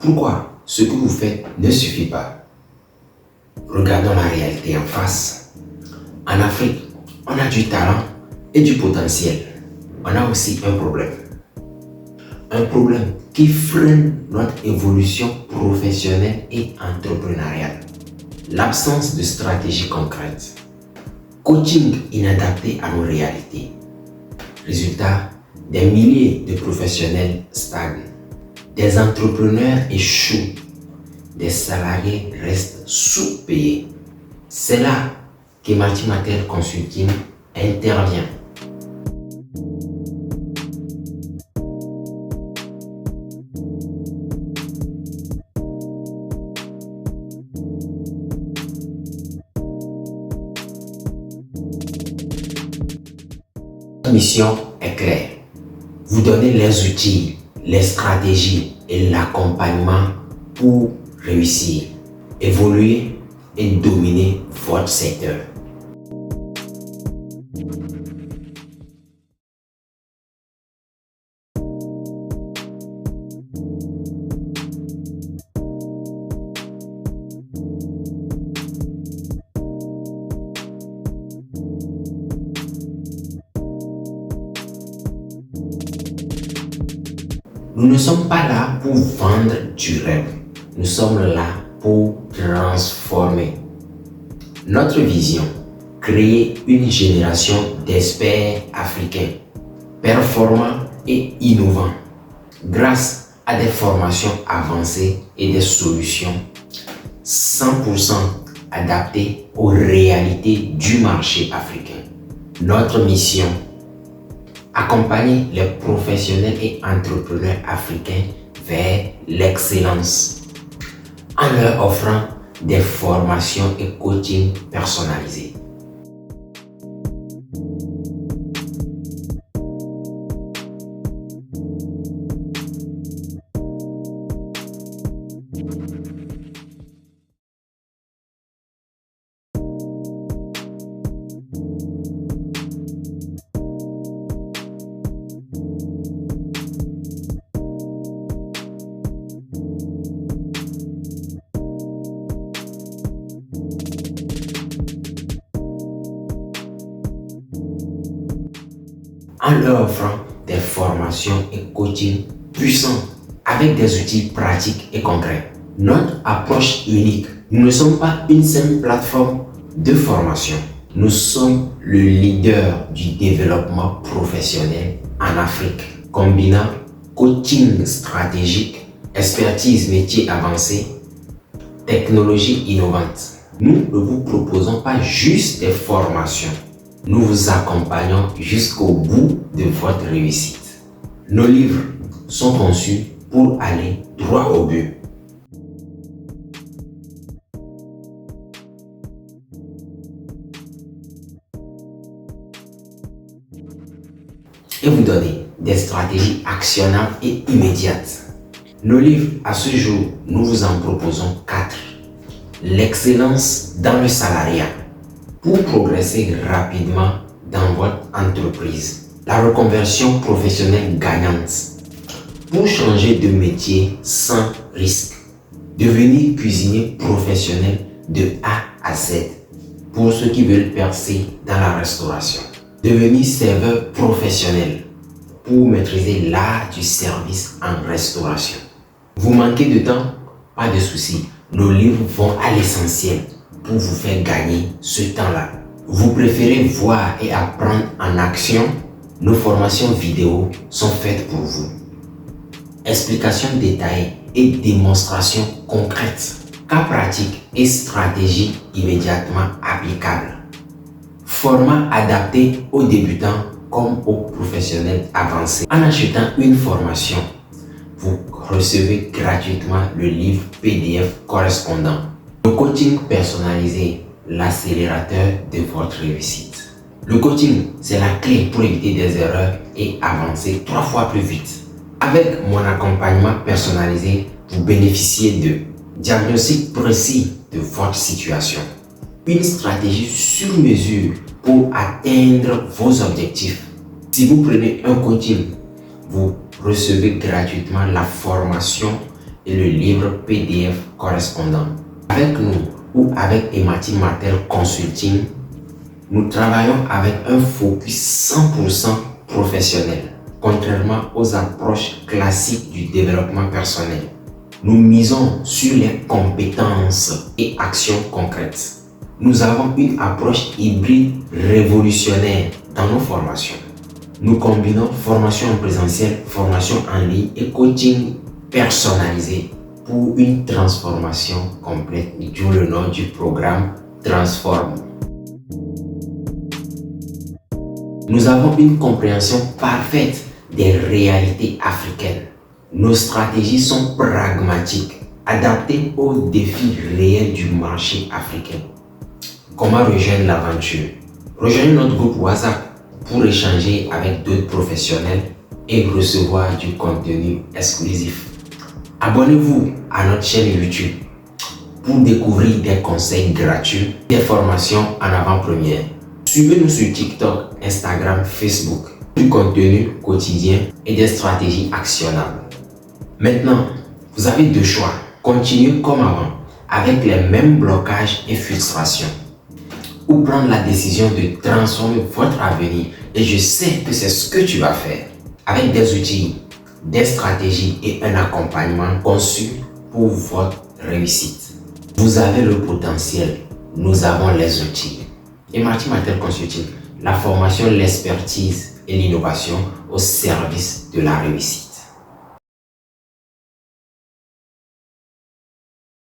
Pourquoi ce que vous faites ne suffit pas? Regardons la réalité en face. En Afrique, on a du talent et du potentiel. On a aussi un problème. Un problème qui freine notre évolution professionnelle et entrepreneuriale. L'absence de stratégie concrète. Coaching inadapté à nos réalités. Résultat, des milliers de professionnels stagnent. Des entrepreneurs échouent. Des salariés restent sous-payés. C'est là que Multimatter Consulting intervient. Notre mission est claire. Vous donner les outils, les stratégies et l'accompagnement pour réussir, évoluer et dominer votre secteur. Nous ne sommes pas là pour vendre du rêve. Nous sommes là pour transformer. Notre vision, créer une génération d'experts africains, performants et innovants, grâce à des formations avancées et des solutions 100% adaptées aux réalités du marché africain. Notre mission, accompagner les professionnels et entrepreneurs africains vers l'excellence en leur offrant des formations et coaching personnalisés. En leur offrant des formations et coaching puissants avec des outils pratiques et concrets. Notre approche unique, nous ne sommes pas une simple plateforme de formation. Nous sommes le leader du développement professionnel en Afrique, combinant coaching stratégique, expertise métier avancé, technologie innovante. Nous ne vous proposons pas juste des formations. Nous vous accompagnons jusqu'au bout de votre réussite. Nos livres sont conçus pour aller droit au but. Et vous donner des stratégies actionnables et immédiates. Nos livres, à ce jour, nous vous en proposons 4. L'excellence dans le salariat. Pour progresser rapidement dans votre entreprise. La reconversion professionnelle gagnante. Pour changer de métier sans risque. Devenir cuisinier professionnel de A à Z. Pour ceux qui veulent percer dans la restauration. Devenir serveur professionnel. Pour maîtriser l'art du service en restauration. Vous manquez de temps? Pas de souci. Nos livres vont à l'essentiel pour vous faire gagner ce temps-là. Vous préférez voir et apprendre en action? Nos formations vidéo sont faites pour vous. Explications détaillées et démonstrations concrètes. Cas pratiques et stratégies immédiatement applicables. Format adapté aux débutants comme aux professionnels avancés. En achetant une formation, vous recevez gratuitement le livre PDF correspondant. Le coaching personnalisé, l'accélérateur de votre réussite. Le coaching, c'est la clé pour éviter des erreurs et avancer 3 fois plus vite. Avec mon accompagnement personnalisé, vous bénéficiez de diagnostic précis de votre situation. Une stratégie sur mesure pour atteindre vos objectifs. Si vous prenez un coaching, vous recevez gratuitement la formation et le livre PDF correspondant. Avec nous ou avec Emati Martel Consulting, nous travaillons avec un focus 100% professionnel, contrairement aux approches classiques du développement personnel. Nous misons sur les compétences et actions concrètes. Nous avons une approche hybride révolutionnaire dans nos formations. Nous combinons formation en présentiel, formation en ligne et coaching personnalisé pour une transformation complète, d'où le nom du programme Transform. Nous avons une compréhension parfaite des réalités africaines. Nos stratégies sont pragmatiques, adaptées aux défis réels du marché africain. Comment rejoindre l'aventure? Rejoignez notre groupe WhatsApp pour échanger avec d'autres professionnels et recevoir du contenu exclusif. Abonnez-vous à notre chaîne YouTube pour découvrir des conseils gratuits, des formations en avant-première. Suivez-nous sur TikTok, Instagram, Facebook, du contenu quotidien et des stratégies actionnables. Maintenant, vous avez deux choix. Continuez comme avant, avec les mêmes blocages et frustrations, ou prendre la décision de transformer votre avenir. Et je sais que c'est ce que tu vas faire, avec des outils, des stratégies et un accompagnement conçu pour votre réussite. Vous avez le potentiel, nous avons les outils. Emati Martel Consulting, la formation, l'expertise et l'innovation au service de la réussite.